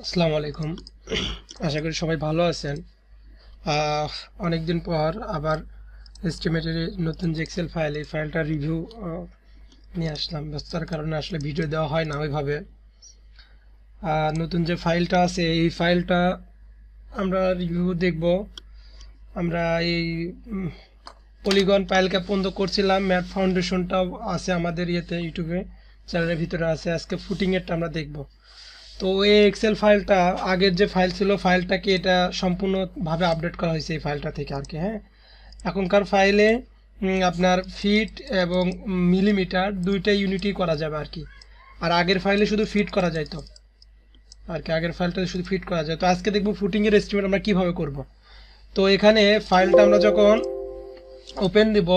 আসসালামু আলাইকুম। আশা করি সবাই ভালো আছেন। অনেকদিন পর আবার এস্টিমেটের নতুন যে এক্সেল ফাইল, এই ফাইলটা রিভিউ নিয়ে আসলাম। ব্যস্ততার কারণে আসলে ভিডিও দেওয়া হয় না ওইভাবে। নতুন যে ফাইলটা আছে এই ফাইলটা আমরা রিভিউ দেখব। আমরা এই পলিগন ফাইলকে বন্ধ করছিলাম, ম্যাথ ফাউন্ডেশনটাও আছে আমাদের ইয়েতে, ইউটিউবে চ্যানেলের ভিতরে আছে। আজকে ফুটিংয়েরটা আমরা দেখব। তো এই এক্সেল ফাইলটা আগের যে ফাইল ছিল, ফাইলটাকে এটা সম্পূর্ণভাবে আপডেট করা হয়েছে এই ফাইলটা থেকে আর কি। হ্যাঁ, এখনকার ফাইলে আপনার ফিট এবং মিলিমিটার দুইটা ইউনিটই করা যাবে আর কি। আর আগের ফাইলে শুধু ফিট করা যাইতো আর কি, আগের ফাইলটা শুধু ফিট করা যায়। তো আজকে দেখবো ফুটিংয়ের এস্টিমেট আমরা কিভাবে করব। তো এখানে ফাইলটা আমরা যখন ওপেন দিব,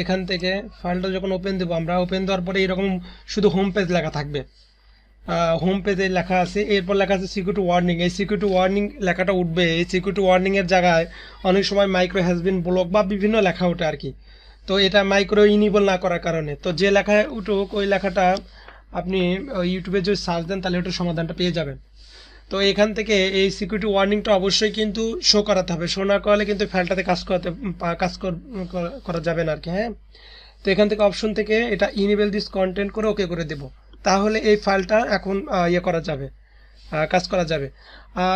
এখান থেকে ফাইলটা যখন ওপেন দেবো, আমরা ওপেন দেওয়ার পরে এরকম শুধু হোম পেজ লেখা থাকবে। হোম পেজে লেখা আছে, এরপর লেখা আছে সিকিউরিটি ওয়ার্নিং। এই সিকিউরিটি ওয়ার্নিং লেখাটা উঠবে। এই সিকিউরিটি ওয়ার্নিংয়ের জায়গায় অনেক সময় মাইক্রো হ্যাজবিন ব্লক বা বিভিন্ন লেখা ওঠে আর কি। তো এটা মাইক্রো ইনেবল না করার কারণে, তো যে লেখায় উঠুক ওই লেখাটা আপনি ইউটিউবে যদি সার্চ দেন তাহলে ওটার সমাধানটা পেয়ে যাবেন। তো এখান থেকে এই সিকিউরিটি ওয়ার্নিংটা অবশ্যই কিন্তু শো করাতে হবে। শো না করলে কিন্তু ফাইলটাতে কাজ করা যাবে না আর কি। হ্যাঁ, তো এখান থেকে অপশন থেকে এটা ইনেবল দিস কন্টেন্ট করে ওকে করে দেব, তাহলে এই ফাইলটা এখন করা যাবে, কাজ করা যাবে।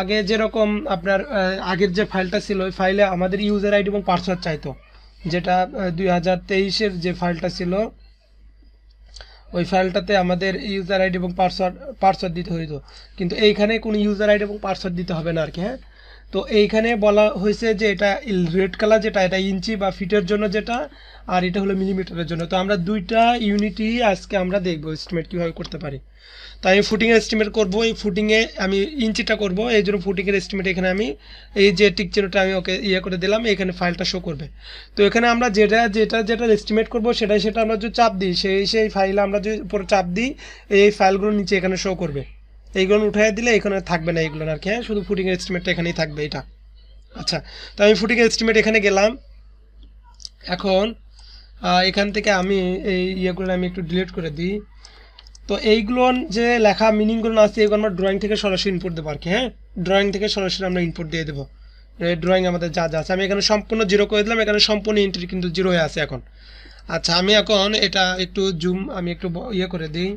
আগে যেরকম আপনার আগের যে ফাইলটা ছিল, ওই ফাইলে আমাদের ইউজার আইডি এবং পাসওয়ার্ড চাইতো, যেটা 2023-এর যে ফাইলটা ছিল, ওই ফাইলটাতে আমাদের ইউজার আইডি এবং পাসওয়ার্ড দিতে হইতো। কিন্তু এইখানে কোনো ইউজার আইডি এবং পাসওয়ার্ড দিতে হবে না আর কি। হ্যাঁ, তো এইখানে বলা হয়েছে যে এটা রেড কালার যেটা, এটা ইঞ্চি বা ফিটের জন্য যেটা, আর এটা হলো মিলিমিটারের জন্য। তো আমরা দুইটা ইউনিটই আজকে আমরা দেখবো এস্টিমেট কীভাবে করতে পারি। তো আমি ফুটিংয়ের এস্টিমেট করব। এই ফুটিংয়ে আমি ইঞ্চিটা করব, এই জন্য ফুটিংয়ের এস্টিমেট এখানে আমি এই যে টিক চিহ্নটা আমি ওকে করে দিলাম, এখানে ফাইলটা শো করবে। তো এখানে আমরা যেটা এস্টিমেট করব সেটা আমরা যদি চাপ দিই, সেই ফাইলে আমরা যদি উপরে চাপ দিই, এই ফাইলগুলো নিচে এখানে শো করবে। এইগুলো উঠাই দিলে এখানে থাকবে না এইগুলো আর কি। হ্যাঁ, শুধু ফুটিংয়ের এস্টিমেটটা এখানেই থাকবে এটা। আচ্ছা, তো আমি ফুটিংয়ের এস্টিমেট এখানে গেলাম। এখন এখান থেকে আমি এই ইয়েগুলো আমি একটু ডিলিট করে দিই। তো এইগুলো যে লেখা মিনিংগুলো আছে, এগুলো আমরা ড্রয়িং থেকে সরাসরি ইনপুট দেবো আর কি। হ্যাঁ, ড্রয়িং থেকে সরাসরি আমরা ইনপুট দিয়ে দেবো। ড্রয়িং আমাদের যা আছে, আমি এখানে সম্পূর্ণ জিরো করে দিলাম। এখানে সম্পূর্ণ এন্ট্রি কিন্তু জিরো হয়ে আছে এখন। আচ্ছা, আমি এখন এটা একটু জুম আমি একটু করে দিই।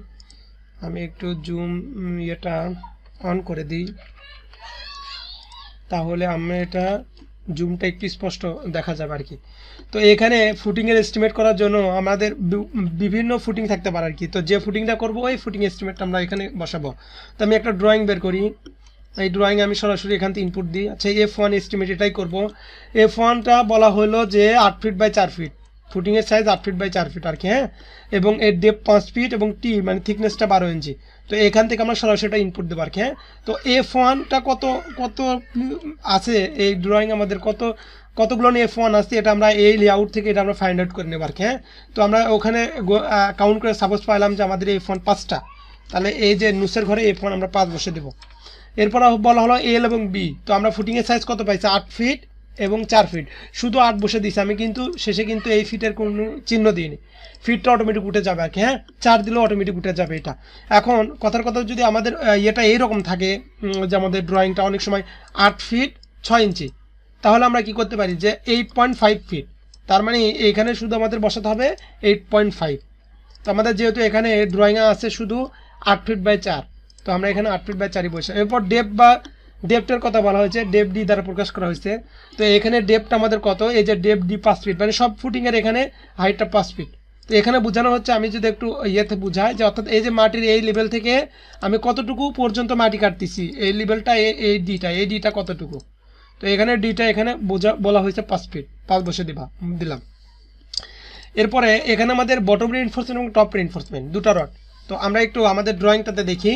আমি একটু জুম ইয়েটা অন করে দিই, তাহলে আমরা এটা জুমটা একটু স্পষ্ট দেখা যাবে আর কি। তো এখানে ফুটিংয়ের এস্টিমেট করার জন্য আমাদের বিভিন্ন ফুটিং থাকতে পারে আর কি। তো যে ফুটিংটা করবো ওই ফুটিং এস্টিমেটটা আমরা এখানে বসাবো। তো আমি একটা ড্রয়িং বের করি। এই ড্রয়িং আমি সরাসরি এখান থেকে ইনপুট দিই। আচ্ছা, F1 এস্টিমেট এটাই করবো। F1টা বলা হলো যে 8 ফিট বাই 4 ফিট, ফুটিংয়ের সাইজ 8 ফিট বাই 4 ফিট আর কি। হ্যাঁ, এবং এর ডেপ 5 ফিট এবং টি মানে থিকনেসটা 12 ইঞ্চি। তো এখান থেকে আমরা সরাসরি এটা ইনপুট দেবো আর কি। হ্যাঁ, তো F1টা কত আছে এই ড্রয়িং, আমাদের কতগুলো F1 আসছে, এটা আমরা এই লেআউট থেকে এটা আমরা ফাইন্ড আউট করে নেব আর কি। হ্যাঁ, তো আমরা ওখানে কাউন্ট করে সাপোজ পাইলাম যে আমাদের F1 5টা, তাহলে এই যে নুসের ঘরে F1 আমরা 5 বসে দেবো। এরপর বলা হলো এল এবং বি। তো আমরা ফুটিংয়ের সাইজ কত পাইছি, 8 ফিট এবং 4 ফিট, শুধু 8 বসে দিয়েছি আমি, কিন্তু শেষে কিন্তু এই ফিটের কোনো চিহ্ন দিইনি। ফিটটা অটোমেটিক উঠে যাবে আর কি। হ্যাঁ, 4 দিলেও অটোমেটিক উঠে যাবে এটা। এখন কথার কথা যদি আমাদের এটা এইরকম থাকে যে আমাদের ড্রয়িংটা অনেক সময় 8 ফিট 6 ইঞ্চি, তাহলে আমরা কি করতে পারি যে 8.5 ফিট, তার মানে এইখানে শুধু আমাদের বসাতে হবে 8.5। তো আমাদের যেহেতু এখানে ড্রয়িংয়ে আছে শুধু 8 ফিট বাই 4, তো আমরা এখানে 8 ফিট বাই 4ই বসে। এরপর ডেপ্থের কথা বলা হয়েছে, ডেপ ডি দ্বারা প্রকাশ করা হয়েছে। তো এখানে ডেপটা আমাদের কত, এই যে ডেপ ডি 5 ফিট, মানে সব ফুটিংয়ের এখানে হাইটটা 5 ফিট। তো এখানে বোঝানো হচ্ছে, আমি যদি একটু ইয়েতে বুঝাই, যে অর্থাৎ এই যে মাটির এই লেভেল থেকে আমি কতটুকু পর্যন্ত মাটি কাটতেছি, এই লেভেলটা এই ডিটা কতটুকু। তো এখানে ডিটা এখানে বলা হয়েছে 5 ফিট, 5 বসে দিলাম। এরপরে এখানে আমাদের বটম রিইনফোর্সমেন্ট এবং টপ রিইনফোর্সমেন্ট দুটো রড। তো আমরা একটু আমাদের ড্রয়িংটাতে দেখি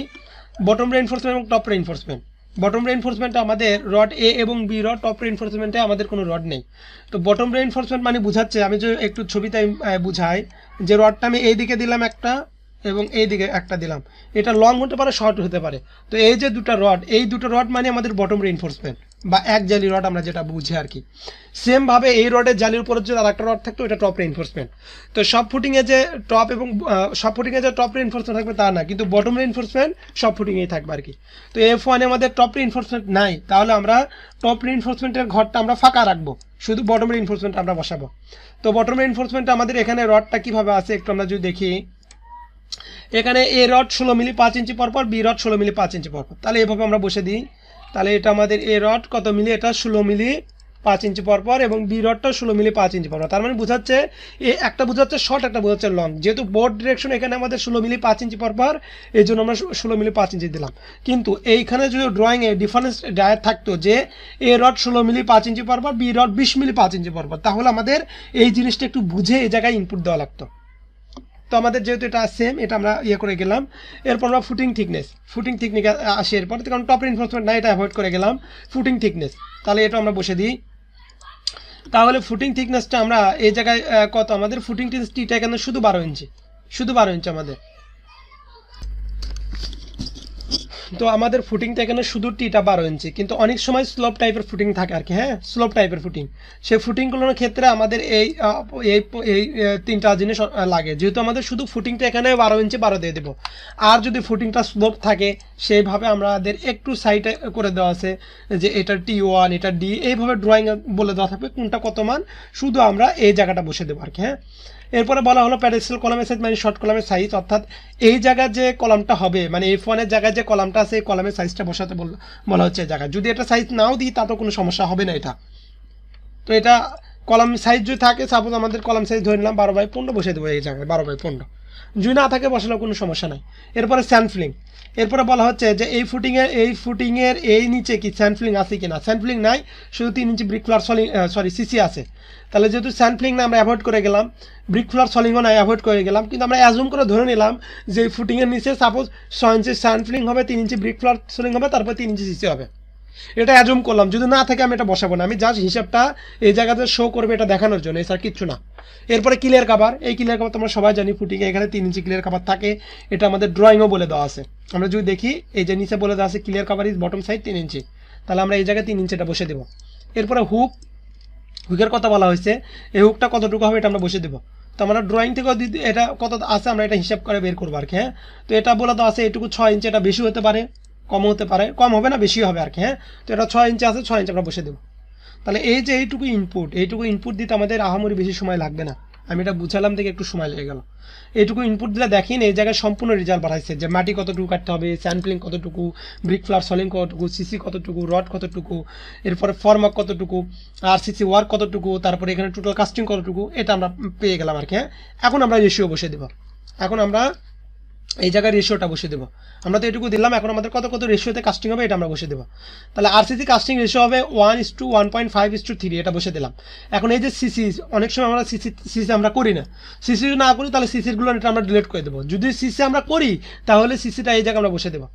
বটম রিইনফোর্সমেন্ট এবং টপ রিইনফোর্সমেন্ট। বটম রিইনফোর্সমেন্টে আমাদের রড এ এবং বি রড, টপ রিইনফোর্সমেন্টে আমাদের কোনো রড নেই। তো বটম রিইনফোর্সমেন্ট মানে বুঝাচ্ছে, আমি যে একটু ছবিতে বুঝাই, যে রডটা আমি এই দিকে দিলাম একটা এবং এই দিকে একটা দিলাম, এটা লং হতে পারে, শর্ট হতে পারে। তো এই যে দুটো রড, এই দুটো রড মানে আমাদের বটম রিইনফোর্সমেন্ট। বা এক জালি রড আমরা যেটা বুঝি আর কি। সেমভাবে এই রডের জালির উপরে যদি আরেকটা রড থাকতো এটা টপ রিইনফোর্সমেন্ট। তো সব ফুটিংয়ে যে টপ এবং সব ফুটিংয়ে যে টপ রিইনফোর্সমেন্ট থাকবে তা না, কিন্তু বটম রিইনফোর্সমেন্ট সব ফুটিংয়েই থাকবে আর কি। তো F1 এ আমাদের টপ রিইনফোর্সমেন্ট নাই, তাহলে আমরা টপ রিইনফোর্সমেন্টের ঘরটা আমরা ফাঁকা রাখবো, শুধু বটম রিইনফোর্সমেন্ট আমরা বসাবো। তো বটম রিইনফোর্সমেন্ট আমাদের এখানে রডটা কিভাবে আছে একটু আমরা যদি দেখি, এখানে এ রড 16 মিলি 5 ইঞ্চি পরপর, বি রড 16 মিলি 5 ইঞ্চি পরপর। তাহলে এভাবে আমরা বসে দিই, তাহলে এটা আমাদের এ রড কত মিলি, এটা 16 মিলি 5 ইঞ্চি পরপর এবং বি রডটা 16 মিলি 5 ইঞ্চি পরপর। তার মানে বোঝাচ্ছে একটা বোঝাচ্ছে শর্ট, একটা বোঝাচ্ছে লং। যেহেতু বোর্ড ডিরেকশন এখানে আমাদের 16 মিলি 5 ইঞ্চি পরপর, এই জন্য আমরা 16 মিলি 5 ইঞ্চি দিলাম। কিন্তু এইখানে যদি ড্রয়িংয়ে ডিফারেন্স ডায়ার থাকতো যে এ রড 16 মিলি 5 ইঞ্চি পরপর, বি রড 20 মিলি 5 ইঞ্চি পরপর, তাহলে আমাদের এই জিনিসটা একটু বুঝে এই জায়গায় ইনপুট দেওয়া লাগতো। তো আমাদের যেহেতু এটা সেম, এটা আমরা করে গেলাম। এরপর আমরা ফুটিং থিকনেস আসি এরপর, কারণ টপ রিইনফোর্সমেন্ট না, এটা অ্যাভয়েড করে গেলাম। ফুটিং থিকনেস, তাহলে এটা আমরা বসে দিই। তাহলে ফুটিং থিকনেসটা আমরা এই জায়গায় কত, আমাদের ফুটিং থিকনেসটা এখানে শুধু 12 ইঞ্চি, শুধু 12 ইঞ্চি আমাদের। তো আমাদের ফুটিংটা এখানে শুধু টিটা 12 ইঞ্চি, কিন্তু অনেক সময় স্লোপ টাইপের ফুটিং থাকে আর কি। হ্যাঁ, স্লোপ টাইপের ফুটিং, সেই ফুটিংগুলোর ক্ষেত্রে আমাদের এই তিনটা জিনিস লাগে। যেহেতু আমাদের শুধু ফুটিংটা এখানে 12 ইঞ্চি 12 দিয়ে দেবো, আর যদি ফুটিংটা স্লোপ থাকে সেইভাবে আমাদের একটু সাইডে করে দেওয়া আছে যে এটা T1, এটা D, এইভাবে ড্রয়িং বলে দেওয়া থাকবে কোনটা কত মান, শুধু আমরা এই জায়গাটা বসে দেবো আর কি। হ্যাঁ, এরপরে বলা হলো প্যাডেস্টাল কলামের সাইজ, মানে শর্ট কলামের সাইজ, অর্থাৎ এই জায়গায় যে কলামটা হবে, মানে F1 এর জায়গায় যে কলামটা আছে এই কলামের সাইজটা বসাতে বলা হচ্ছে এই জায়গায়। যদি এটা সাইজ নাও দিই তাতেও কোনো সমস্যা হবে না এটা। তো এটা কলাম সাইজ যদি থাকে, সাপোজ আমাদের কলাম সাইজ ধরে নিলাম 12/15, বসে দেবো এই জায়গায় 12/15, যদি না থাকে বসালেও কোনো সমস্যা নাই। এরপরে স্যান্ডফিলিং, এরপরে বলা হচ্ছে যে এই ফুটিংয়ের এই নিচে কি স্যান্ডফিলিং আছে কিনা। স্যান্ডফিলিং নাই, শুধু 3 ইঞ্চি ব্রিক ফ্লোর সিসি আছে। তাহলে যেহেতু স্যান্ডফিলিং না আমরা অ্যাভয়েড করে গেলাম, ব্রিক ফ্লোর সলিংও না অ্যাভয়েড করে গেলাম, কিন্তু আমরা অ্যাজুম করে ধরে নিলাম যে এই ফুটিংয়ের নিচে সাপোজ 6 ইঞ্চি স্যান্ডফিলিং হবে, 3 ইঞ্চি ব্রিক ফ্লোর সলিং হবে, তারপর 3 ইঞ্চি সিসি হবে। এটা অ্যাজুম করলাম, যদি না থাকে আমি এটা বসাবো না, আমি জাস্ট হিসাবটা এই জায়গাতে শো করবে এটা দেখানোর জন্য, এছাড়া কিচ্ছু না। এরপরে ক্লিয়ার কাভার, এই ক্লিয়ার কাভার তোমরা সবাই জানি ফুটিংয়ে এখানে 3 ইঞ্চি ক্লিয়ার কাভার থাকে, এটা আমাদের ড্রয়িংও বলে দেওয়া আছে। আমরা যদি দেখি এই যে নিচে বলে দেওয়া আছে clear cover is bottom side 3 ইঞ্চি, তাহলে আমরা এই জায়গায় 3 ইঞ্চিটা বসে দেবো। এরপরে হুকের কথা বলা হয়েছে, এই হুকটা কতটুকু হবে এটা আমরা বসে দেবো। তো আমরা ড্রয়িং থেকে এটা কত আছে আমরা এটা হিসাব করে বের করবো আর কি। হ্যাঁ, তো এটা বলে দেওয়া আছে এটুকু 6 ইঞ্চি, এটা বেশি হতে পারে, কম হতে পারে, কম হবে না বেশি হবে আর কি। হ্যাঁ, তো এটা 6 ইঞ্চি আছে, 6 ইঞ্চি আমরা বসে দেবো। তাহলে এই যে এইটুকু ইনপুট দিতে আমাদের আহামরি বেশি সময় লাগবে না, আমি এটা বুঝালাম থেকে একটু সময় লেগে গেল। এইটুকু ইনপুট দিলে দেখেন এই জায়গায় সম্পূর্ণ রেজাল্ট বাড়াইছে, যে মাটি কতটুকু কাটতে হবে, স্যান্ডফিলিং কতটুকু, ব্রিক ফ্লোর সলিং কতটুকু, সিসি কতটুকু, রড কতটুকু, এরপরে ফর্মওয়ার্ক কতটুকু, আর সিসি ওয়ার্ক কতটুকু, তারপরে এখানে টোটাল কাস্টিং কতটুকু, এটা আমরা পেয়ে গেলাম আর কি। হ্যাঁ, এখন আমরা রেশিও বসে দেবো, এখন আমরা এই জায়গায় রেশিওটা বসে দেবো। আমরা তো এটুকু দিলাম, এখন আমাদের কত রেশিওতে কাস্টিং হবে এটা আমরা বসে দেবো। তাহলে আরসিসি কাস্টিং রেশিও হবে 1:1.5:3, এটা বসে দিলাম। এখন এই যে সিসি, অনেক সময় আমরা সিসি আমরা করি না, সিসি যদি না করি তাহলে সিসিরগুলো এটা আমরা ডিলিট করে দেবো। যদি সিসি আমরা করি তাহলে সিসিটা এই জায়গায় আমরা বসে দেবো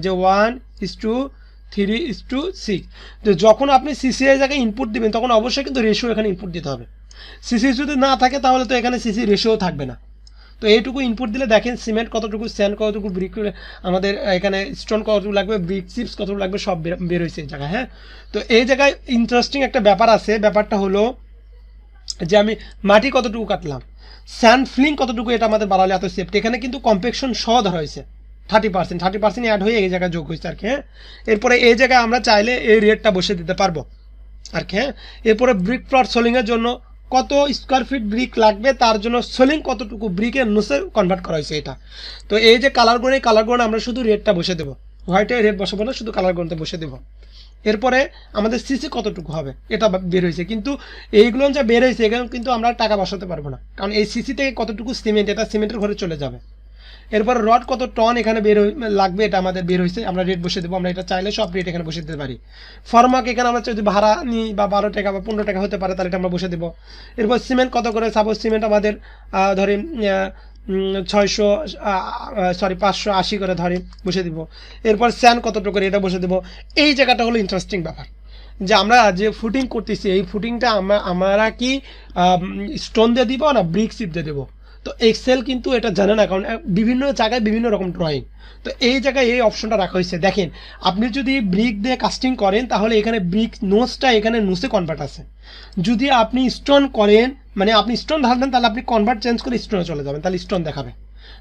যে 1:3:6। তো যখন আপনি সিসি এর জায়গায় ইনপুট দিবেন তখন অবশ্যই কিন্তু রেশিও এখানে ইনপুট দিতে হবে। সিসি যদি না থাকে তাহলে তো এখানে সিসি রেশিও থাকবে না। তো এইটুকু ইনপুট দিলে দেখেন সিমেন্ট কতটুকু, স্যান্ড কতটুকু, ব্রিক আমাদের এখানে স্টোন কতটুকু লাগবে, ব্রিক চিপস কতটুকু লাগবে, সব বের হয়েছে এই জায়গায়। হ্যাঁ, তো এই জায়গায় ইন্টারেস্টিং একটা ব্যাপার আছে, ব্যাপারটা হলো যে আমি মাটি কতটুকু কাটলাম, স্যান্ড ফিলিং কতটুকু, এটা আমাদের বাড়ালে এত সেফটি। এখানে কিন্তু কম্পেকশন সহ ধরা হয়েছে 30% অ্যাড হয়ে এই জায়গায় যোগ হয়েছে আর কি। হ্যাঁ, এরপরে এই জায়গায় আমরা চাইলে এই রেটটা বসে দিতে পারবো আর কি। হ্যাঁ, এরপরে ব্রিক ফ্লোর সোলিংয়ের জন্য কত স্কোয়ার ফিট ব্রিক লাগবে, তার জন্য সোলিং কতটুকু ব্রিকের নোসে কনভার্ট করা হয়েছে এটা। তো এই যে কালার গুণে আমরা শুধু রেটটা বসে দেবো, হোয়াইটে রেট বসাবো না, শুধু কালার গুণতে বসে দেবো। এরপরে আমাদের সিসি কতটুকু হবে এটা বের হয়েছে, কিন্তু এইগুলো যা বের হয়েছে এখানে কিন্তু আমরা টাকা বসাতে পারবো না, কারণ এই সিসি থেকে কতটুকু সিমেন্ট, এটা সিমেন্টের ঘরে চলে যাবে। এরপর রড কত টন এখানে লাগবে এটা আমাদের বের হয়েছে, আমরা রেট বসে দেবো। আমরা এটা চাইলে সব রেট এখানে বসে দিতে পারি। ফর্মাক এখানে আমরা যদি ভাড়া নিই বা 12 টাকা বা 15 টাকা হতে পারে তাহলে এটা আমরা বসে দেবো। এরপর সিমেন্ট কত করে, সাপোজ সিমেন্ট আমাদের ধরি 580 করে ধরে বসে দিব। এরপর স্যান্ড কতটুকু করে এটা বসে দেবো। এই জায়গাটা হলো ইন্টারেস্টিং ব্যাপার, যে আমরা যে ফুটিং করতেছি এই ফুটিংটা আমরা কি স্টোন দিয়ে দিব না ব্রিক চিপ দিয়ে দেবো। তো এক্সেল কিন্তু এটা জানে না, কারণ বিভিন্ন জায়গায় বিভিন্ন রকম ড্রয়িং। তো এই জায়গায় এই অপশনটা রাখা হয়েছে। দেখেন আপনি যদি ব্রিক দিয়ে কাস্টিং করেন তাহলে এখানে ব্রিক নোসটা এখানে নোসে কনভার্ট আছে। যদি আপনি স্টোন করেন, মানে আপনি স্টোন ঢালবেন, তাহলে আপনি কনভার্ট চেঞ্জ করে স্টোনে চলে যাবেন, তাহলে স্টোন দেখাবে।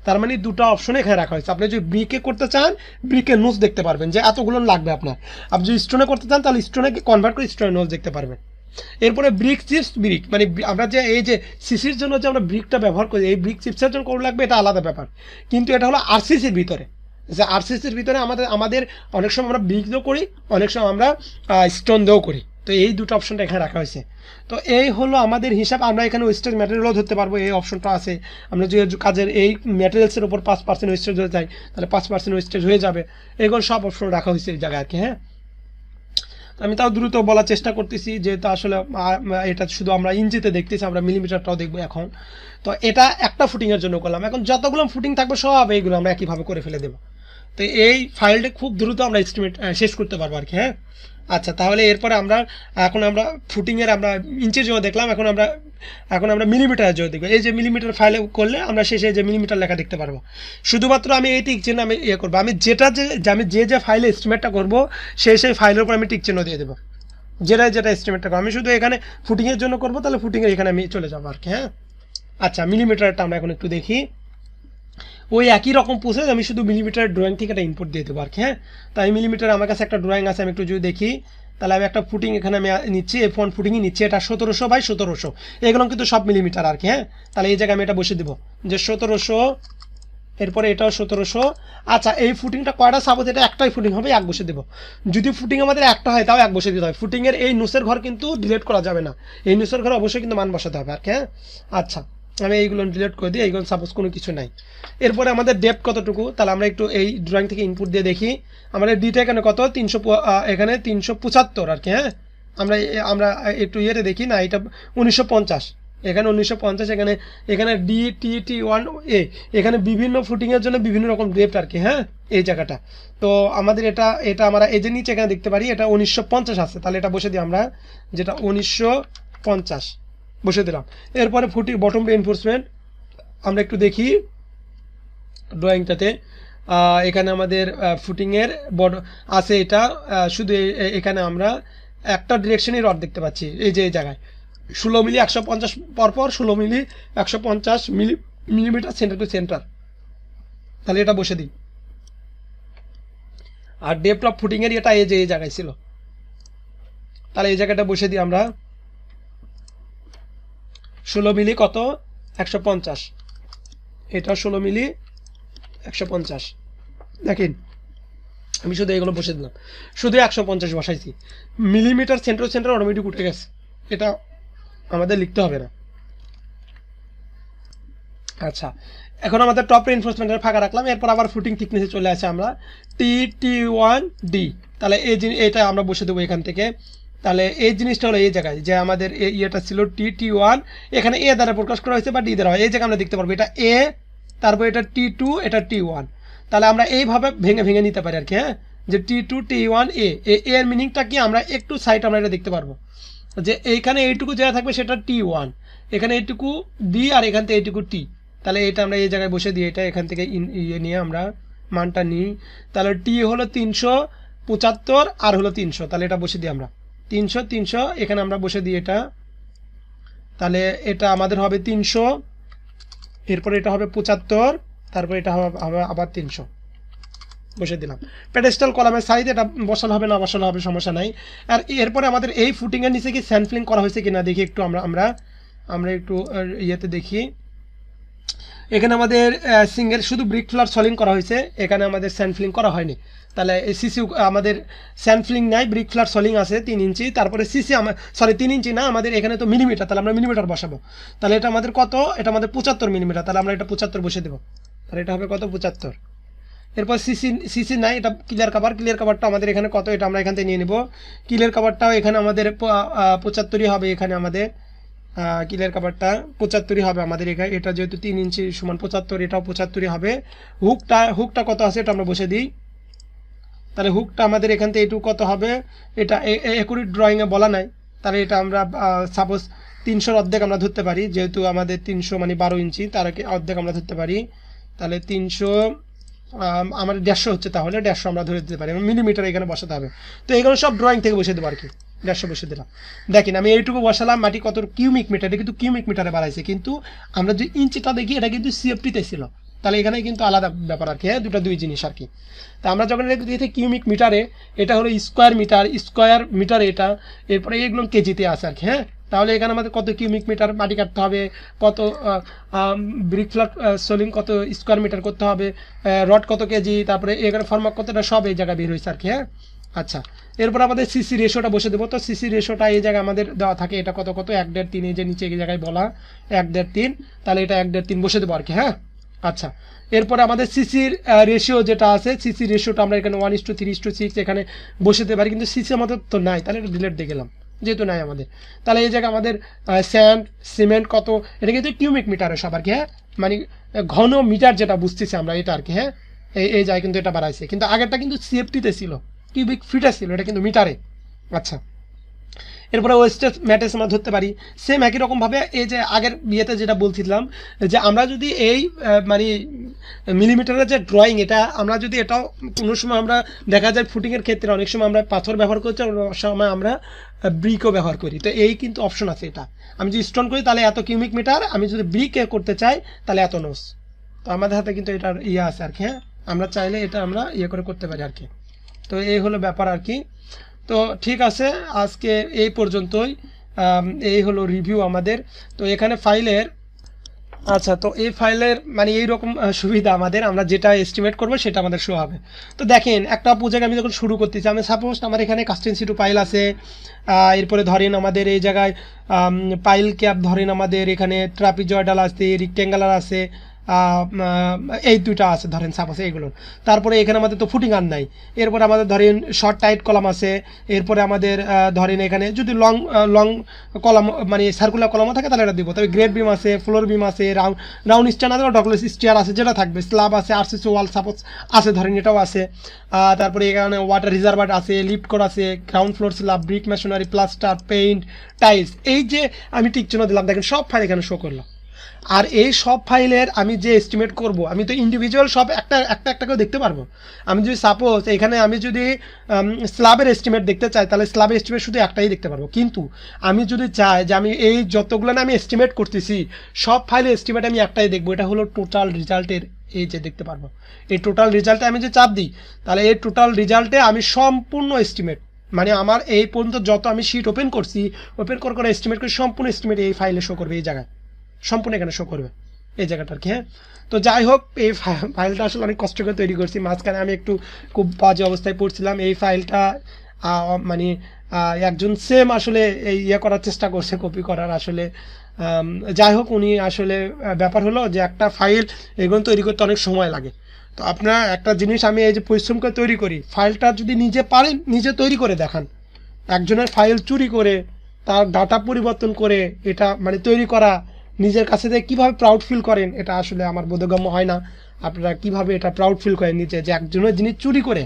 তার মানে দুটো অপশন এখানে রাখা হয়েছে। আপনি যদি ব্রিকে করতে চান ব্রিকের নোস দেখতে পারবেন যে এতগুলো লাগবে আপনার। আপনি যদি স্টোনে করতে চান তাহলে স্টোনে কনভার্ট করে স্টোনের নোস দেখতে পারবেন। এরপরে ব্রিক চিপস ব্রিক, মানে আমরা যে এই যে সিসির জন্য যে আমরা ব্রিকটা ব্যবহার করি, এই ব্রিক চিপসের জন্য করে লাগবে, এটা আলাদা ব্যাপার। কিন্তু এটা হলো আরসিসির ভিতরে, যে আরসিসির ভিতরে আমাদের অনেক সময় আমরা ব্রিক দিয়েও করি, অনেক সময় আমরা স্টোন দিয়েও করি। তো এই দুটো অপশনটা এখানে রাখা হয়েছে। তো এই হলো আমাদের হিসাব। আমরা এখানে ওয়েস্টেজ ম্যাটেরিয়ালও ধরতে পারবো, এই অপশনটা আছে। আমরা যে কাজের এই ম্যাটেরিয়ালসের উপর 5% ওয়েস্টেজ হয়ে যায়, তাহলে 5% ওয়েস্টেজ হয়ে যাবে। এগুলো সব অপশন রাখা হয়েছে এই জায়গায় আর কি। হ্যাঁ, আমি তাও দ্রুত বলার চেষ্টা করতেছি, যেহেতু আসলে এটা শুধু আমরা ইঞ্চিতে দেখতেছি, আমরা মিলিমিটারটাও দেখবো এখন। তো এটা একটা ফুটিংয়ের জন্য করলাম। এখন যতগুলো ফুটিং থাকবে সব এইগুলো আমরা একইভাবে করে ফেলে দেবো। তো এই ফাইলটা খুব দ্রুত আমরা এস্টিমেট শেষ করতে পারবো আর কি। হ্যাঁ, আচ্ছা, তাহলে এরপরে আমরা ফুটিংয়ের আমরা ইঞ্চের জন্য দেখলাম, এখন আমরা মিলিমিটারের জন্য দেখবো। এই যে মিলিমিটার ফাইলে করলে আমরা শেষে যে মিলিমিটার লেখা দেখতে পারবো। শুধুমাত্র আমি এই টিক চিহ্ন আমি করবো, আমি যে ফাইলে এস্টিমেটটা করবো সেই ফাইলের উপর আমি টিক চিহ্ন দিয়ে দেবো, যেটা এস্টিমেটটা করবো। আমি শুধু এখানে ফুটিংয়ের জন্য করবো, তাহলে ফুটিংয়ের এখানে আমি চলে যাবো আর কি। হ্যাঁ, আচ্ছা, মিলিমিটারটা আমরা এখন একটু দেখি। ওই একই রকম প্রসেস, আমি শুধু মিলিমিটার ড্রয়িং থেকে একটা ইনপুট দিয়ে দেবো আর কি। হ্যাঁ, তাই মিলিমিটার আমার কাছে একটা ড্রয়িং আছে, আমি একটু যদি দেখি, তাহলে আমি একটা ফুটিং এখানে আমি নিচ্ছি, F1 ফুটিংই নিচ্ছি। এটা 1700/1700, এগুলো কিন্তু সব মিলিমিটার আর কি। হ্যাঁ, তাহলে এই জায়গায় আমি এটা বসে দেবো যে 1700, এরপরে এটাও 1700। আচ্ছা, এই ফুটিংটা কয়টা, সাপোজ এটা একটাই ফুটিং হবে, এক বসে দেবো। যদি ফুটিং আমাদের একটা হয় তাও এক বসে দিতে হয়। ফুটিংয়ের এই নোসের ঘর কিন্তু ডিলিট করা যাবে না, এই নোসের ঘরে অবশ্যই কিন্তু মান বসাতে হবে আর কি। হ্যাঁ, আচ্ছা, আমি এইগুলো ডিলিট করে দিই, এইগুলো সাপোজ কোনো কিছু নাই। এরপরে আমাদের ডেপথ কতটুকু, তাহলে আমরা একটু এই ড্রয়িং থেকে ইনপুট দিয়ে দেখি। আমাদের ডিটা এখানে কত, 300, এখানে 375 আর কি। হ্যাঁ, আমরা একটু ইয়েতে দেখি না, এটা 1950, এখানে 1950, এখানে DT1A, এখানে বিভিন্ন ফুটিংয়ের জন্য বিভিন্ন রকম ডেপথ আর কি। হ্যাঁ, এই জায়গাটা। তো আমাদের এটা আমরা এই যে নিচে এখানে দেখতে পারি, এটা 1950 আছে, তাহলে এটা বসে দিই আমরা, যেটা 1950 বসে দিলাম। এরপরে বটম রিইনফোর্সমেন্ট আমরা একটু দেখি ড্রয়িংটাতে। এখানে আমাদের ফুটিংয়ের বড় আছে, এটা শুধু এখানে আমরা একটা ডিরেকশনই রড দেখতে পাচ্ছি, এই যে এই জায়গায় 16 মিলি 150 পরপর 16 মিলি 150 মিলিমিটার সেন্টার টু সেন্টার, তাহলে এটা বসে দিই। আর ডেপথ অফ ফুটিংয়ের এটা এই যে এই জায়গায় ছিল, তাহলে এই জায়গাটা বসে দিই আমরা 16 মিলি কত 150, এটা 16 মিলি 150। দেখেন আমি শুধু এগুলো বসে দিলাম, শুধু 150 বসাইছি, মিলিমিটার সেন্টার অটোমেটিক উঠে গেছে, এটা আমাদের লিখতে হবে না। আচ্ছা, এখন আমাদের টপ রিইনফোর্সমেন্টের ফাঁকা রাখলাম। এরপর আবার ফুটিং থিকনেসে চলে আসে আমরা TT1D, তাহলে এটা আমরা বসে দেবো এখান থেকে। তাহলে এই জিনিসটা হলো এই জায়গায় যে আমাদের ইয়েটা ছিল TT1, এখানে এ দ্বারা প্রকাশ করা হয়েছে বা ডি দ্বারা হয়, এই জায়গায় আমরা দেখতে পারবো এটা এ, তারপর এটা T2, এটা T1। তাহলে আমরা এইভাবে ভেঙে নিতে পারি আর কি। হ্যাঁ, যে T2 T1 এর মিনিংটা কি, আমরা একটু সাইড আমরা এটা দেখতে পারবো যে এইখানে এইটুকু জায়গা থাকবে সেটা T1, এখানে এইটুকু ডি, আর এখান থেকে এইটুকু টি। তাহলে এটা আমরা এই জায়গায় বসে দিই, এটা এখান থেকে ইয়ে নিয়ে আমরা মানটা নিই। তাহলে টি হলো 375 আর হলো 300, তাহলে এটা বসে দিই আমরা 300 এখানে আমরা বসে দিই এটা। তাহলে এটা আমাদের হবে 300, এরপরে এটা হবে 75, তারপর এটা হবে আবার 300 বসে দিলাম। প্যাডেস্টাল কলামের সাইজ এটা বসানো হবে না বসানো হবে সমস্যা নাই। আর এরপরে আমাদের এই ফুটিংয়ের নিচে কি স্যাম্পলিং করা হয়েছে কিনা দেখি একটু, আমরা একটু ইয়েতে দেখি। এখানে আমাদের সিঙ্গেল শুধু ব্রিক ফ্লোর সলিং করা হয়েছে, এখানে আমাদের স্যাম্পলিং করা হয়নি। তাহলে সিসি আমাদের স্যাম্পলিং নাই, ব্রিক ফ্লোর সলিং আছে 3 ইঞ্চি, তারপরে সিসি 3 ইঞ্চি না, আমাদের এখানে তো মিলিমিটার, তাহলে আমরা মিলিমিটার বসাবো। তাহলে এটা আমাদের কত, এটা আমাদের 75 মিলিমিটার, তাহলে আমরা এটা 75 বসে দেবো। তাহলে এটা হবে কত 75। এরপর সিসি নাই, এটা ক্লিয়ার কাভারটা আমাদের এখানে কত, এটা আমরা এখান থেকে নিয়ে নেব। ক্লিয়ার কাভারটাও এখানে আমাদের 75 হবে, এখানে আমাদের ক্লিয়ার কাভারটা 75 হবে আমাদের এখানে, এটা যেহেতু 3 ইঞ্চি সমান 75, এটাও 75 হবে। হুকটা কত আছে এটা আমরা বসে দিই। তাহলে হুকটা আমাদের এখান থেকে এইটুকু কত হবে, এটা একুরেট ড্রয়িংয়ে বলা নাই, তাহলে এটা আমরা সাপোজ 300-র অর্ধেক আমরা ধরতে পারি, যেহেতু আমাদের 300 মানে 12 ইঞ্চি, তার অর্ধেক আমরা ধরতে পারি। তাহলে 300 আমাদের 150 হচ্ছে, তাহলে 150 আমরা ধরে দিতে পারি, মিলিমিটার এখানে বসাতে হবে। তো এগুলো সব ড্রয়িং থেকে বসে দেবো আর কি, 150 বসে দিলাম। দেখেন আমি এইটুকু বসালাম, মাটি কত কিউমিক মিটার, এটা কিন্তু কিউমিক মিটারে বাড়াইছে, কিন্তু আমরা যে ইঞ্চিটা দেখি এটা কিন্তু সিএফটিতে ছিল, তাহলে এখানে কিন্তু আলাদা ব্যাপার আর কি, হ্যাঁ দুই জিনিস আর কি। তা আমরা যখন এটা কিউমিক মিটারে, এটা হলো স্কোয়ার মিটার এটা, এরপরে এগুলো কেজিতে আছে আর কি, হ্যাঁ। তাহলে এখানে আমাদের কত কিউমিক মিটার মাটি কাটতে হবে, কত ব্রিক ফ্ল্যাট সোলিং কত স্কোয়ার মিটার করতে হবে, রড কত কেজি, তারপরে এখানে ফর্মাক কতটা, সব এই জায়গায় বের হয়েছে আর কি, হ্যাঁ। আচ্ছা, এরপর আমাদের সিসি রেশিওটা বসে দেবো। তো সিসি রেশিওটা এই জায়গায় আমাদের দেওয়া থাকে, এটা কত 1.5-3, এই যে নিচে এই জায়গায় বলা 1.5-3, তাহলে এটা 1.5-3 বসে দেবো আর কি, হ্যাঁ। আচ্ছা, এরপরে আমাদের সিসির রেশিও যেটা আছে, সিসি রেশিওটা আমরা এখানে 1:3:6 এখানে বসাতে পারি, কিন্তু সিসি আমাদের তো নাই, তাহলে এটা ডিলিট দিয়ে গেলাম, যেহেতু নাই আমাদের। তাহলে এই জায়গায় আমাদের স্যান্ড সিমেন্ট কত, এটা কিন্তু কিউমিক মিটারে সব আর কি, হ্যাঁ, মানে ঘন মিটার যেটা বুঝতেছি আমরা এটা আর কি, হ্যাঁ। এই জায়গায় কিন্তু এটা বাড়াইছে, কিন্তু আগেরটা কিন্তু সিএফটিতে ছিল, কিউবিক ফিটে ছিল, এটা কিন্তু মিটারে। আচ্ছা, এরপরে ওয়েস্টেজ ম্যাট্রেস আমরা ধরতে পারি সেম একই রকমভাবে। এই যে আগের বিয়েতে যেটা বলছিলাম, যে আমরা যদি এই মানে মিলিমিটারের যে ড্রয়িং, এটা আমরা যদি এটাও কোনো সময় আমরা দেখা যায় ফুটিংয়ের ক্ষেত্রে অনেক সময় আমরা পাথর ব্যবহার করছি, অনেক সময় আমরা ব্রিকও ব্যবহার করি। তো এই কিন্তু অপশন আছে, এটা আমি যদি স্টোন করি তাহলে এত কিউমিক মিটার, আমি যদি ব্রিক করতে চাই তাহলে এত নোস। তো আমাদের হাতে কিন্তু এটার ইয়ে আছে আর কি, হ্যাঁ, আমরা চাইলে এটা আমরা করে করতে পারি আর কি। তো এই হলো ব্যাপার আর কি। তো ঠিক আছে, আজকে এই পর্যন্তই, এই হলো রিভিউ আমাদের। তো এখানে ফাইলের, আচ্ছা, তো এই ফাইলের মানে এইরকম সুবিধা আমাদের, আমরা যেটা এস্টিমেট করবো সেটা আমাদের শো হবে। তো দেখেন একটা প্রজেক্ট আমি যখন শুরু করতেছি, আমি সাপোজ আমার এখানে কাস্টিং সিটু পাইল আছে, এরপরে ধরেন আমাদের এই জায়গায় পাইল ক্যাপ, ধরেন আমাদের এখানে ট্রাপিজয়েডাল আছে, রিক্ট্যাঙ্গুলার আছে, এই দুইটা আছে ধরেন সাপোজ এইগুলো। তারপরে এখানে আমাদের তো ফুটিং আর নাই, এরপরে আমাদের ধরেন শর্ট টাইট কলাম আছে, এরপরে আমাদের ধরেন এখানে যদি লং কলাম মানে সার্কুলার কলামও থাকে তাহলে এটা দিব। তবে গ্রেড বিম আছে, ফ্লোর বিম আছে, রাউন্ড স্ট্যান্ড আছে, ডকলেস স্টিয়ার আছে, যেটা থাকবে, স্ল্যাব আছে, আরসিসি ওয়াল সাপোজ আছে ধরেন, এটাও আছে। তারপরে এখানে ওয়াটার রিজার্ভার আছে, লিফট করা আছে, ground floor slab, brick masonry, plaster, paint, tiles. এই যে আমি টিক চিহ্ন দিলাম, দেখেন সব ফাইল এখানে শো করলো। আর এই সব ফাইলের আমি যে এস্টিমেট করব, আমি তো ইন্ডিভিজুয়াল সব একটা করে দেখতে পারবো। আমি যদি সাপোজ এখানে আমি যদি স্ল্যাবের এস্টিমেট দেখতে চাই, তাহলে স্ল্যাবের এস্টিমেট শুধু একটাই দেখতে পারবো। কিন্তু আমি যদি চাই যে আমি এই যতগুলো না আমি এস্টিমেট করতেছি সব ফাইলের এস্টিমেট আমি একটাই দেখবো, এটা হলো টোটাল রেজাল্টের, এই যে দেখতে পারবো এই টোটাল রেজাল্টে আমি যে চাপ দিই, তাহলে এই টোটাল রেজাল্টে আমি সম্পূর্ণ এস্টিমেট, মানে আমার এই পর্যন্ত যত আমি শিট ওপেন করে এস্টিমেট করে সম্পূর্ণ এস্টিমেট এই ফাইলে শো করবে, এই জায়গায় সম্পূর্ণ এখানে শো করবে এই জায়গাটা আর কি, হ্যাঁ। তো যাই হোক, এই ফাইলটা আসলে অনেক কষ্ট করে তৈরি করছি, মাঝখানে আমি একটু খুব বাজে অবস্থায় পড়ছিলাম। এই ফাইলটা মানে একজন সেম আসলে এই করার চেষ্টা করছে, কপি করার, আসলে যাই হোক, উনি আসলে ব্যাপার হলো যে একটা ফাইল এগুলো তৈরি করতে অনেক সময় লাগে। তো আপনার একটা জিনিস আমি এই যে পরিশ্রম করে তৈরি করি, ফাইলটা যদি নিজে পারেন নিজে তৈরি করে দেখান, একজনের ফাইল চুরি করে তার ডাটা পরিবর্তন করে এটা মানে তৈরি করা, নিজের কাছে থেকে কীভাবে প্রাউড ফিল করেন, এটা আসলে আমার বোধগম্য হয় না। আপনারা কিভাবে এটা প্রাউড ফিল করেন নিজে, যে একজনের জিনিস চুরি করে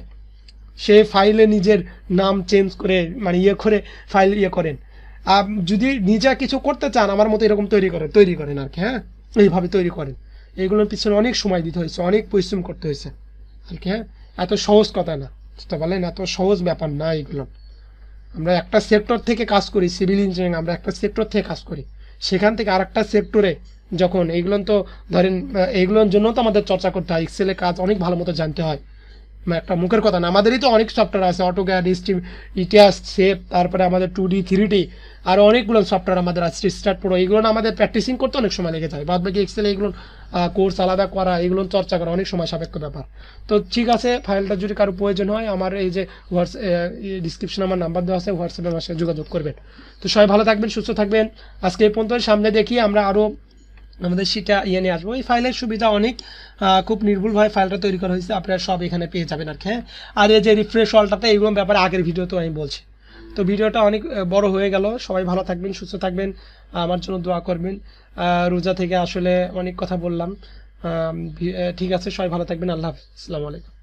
সে ফাইলে নিজের নাম চেঞ্জ করে মানে করে ফাইল করেন। যদি নিজে কিছু করতে চান আমার মতো এরকম তৈরি করেন আর কি, হ্যাঁ, এইভাবে তৈরি করেন। এইগুলোর পিছনে অনেক সময় দিতে হয়েছে, অনেক পরিশ্রম করতে হয়েছে আর কি, হ্যাঁ। এত সহজ কথা না, বুঝতে পারলেন, এত সহজ ব্যাপার না এগুলো। আমরা একটা সেক্টর থেকে কাজ করি, সিভিল ইঞ্জিনিয়ারিং, আমরা একটা সেক্টর থেকে কাজ করি, সেখান থেকে আরেকটা সেক্টরে যখন এইগুলো তো ধরেন এইগুলোর জন্য তো আমাদের চর্চা করতে হয়, এক্সেলে কাজ অনেক ভালো মতো জানতে হয়, একটা মুখের কথা না। আমাদেরই তো অনেক সফটওয়্যার আছে, অটোক্যাড, ইটিএস, শেপ, তারপরে আমাদের 2D 3D আর অনেকগুলো সফটওয়্যার আমাদের আছে, স্টার্ট প্রো, এইগুলো আমাদের প্র্যাকটিসিং করতে অনেক সময় লেগে যায়। বাদ বাকি এক্সেলে এইগুলো কোর্স আলাদা করা, এগুলো চর্চা করা অনেক সময় সাপেক্ষ ব্যাপার। তো ঠিক আছে, ফাইলটা যদি কারো প্রয়োজন হয় আমার এই যে ডিসক্রিপশনে আমার নাম্বার দেওয়া আছে, হোয়াটসঅ্যাপে আমার সাথে যোগাযোগ করবেন। তো সবাই ভালো থাকবেন, সুস্থ থাকবেন। আজকে এই পর্যন্ত, সামনে দেখি আমরা আরও আমাদের সেটা নিয়ে আসবো। এই ফাইলের সুবিধা অনেক, খুব নির্ভুলভাবে ফাইলটা তৈরি করা হয়েছে, আপনারা সব এখানে পেয়ে যাবেন আর কি, হ্যাঁ। আর এই যে রিফ্রেশ অলটাতে এইগুলো ব্যাপারে আগের ভিডিওতেও আমি বলছি। তো ভিডিওটা অনেক বড় হয়ে গেল, সবাই ভালো থাকবেন, সুস্থ থাকবেন, আমার জন্য দোয়া করবেন। রোজা থেকে আসলে অনেক কথা বললাম, ঠিক আছে, সবাই ভালো থাকবেন, আল্লাহ হাফিজ, আসসালামু আলাইকুম।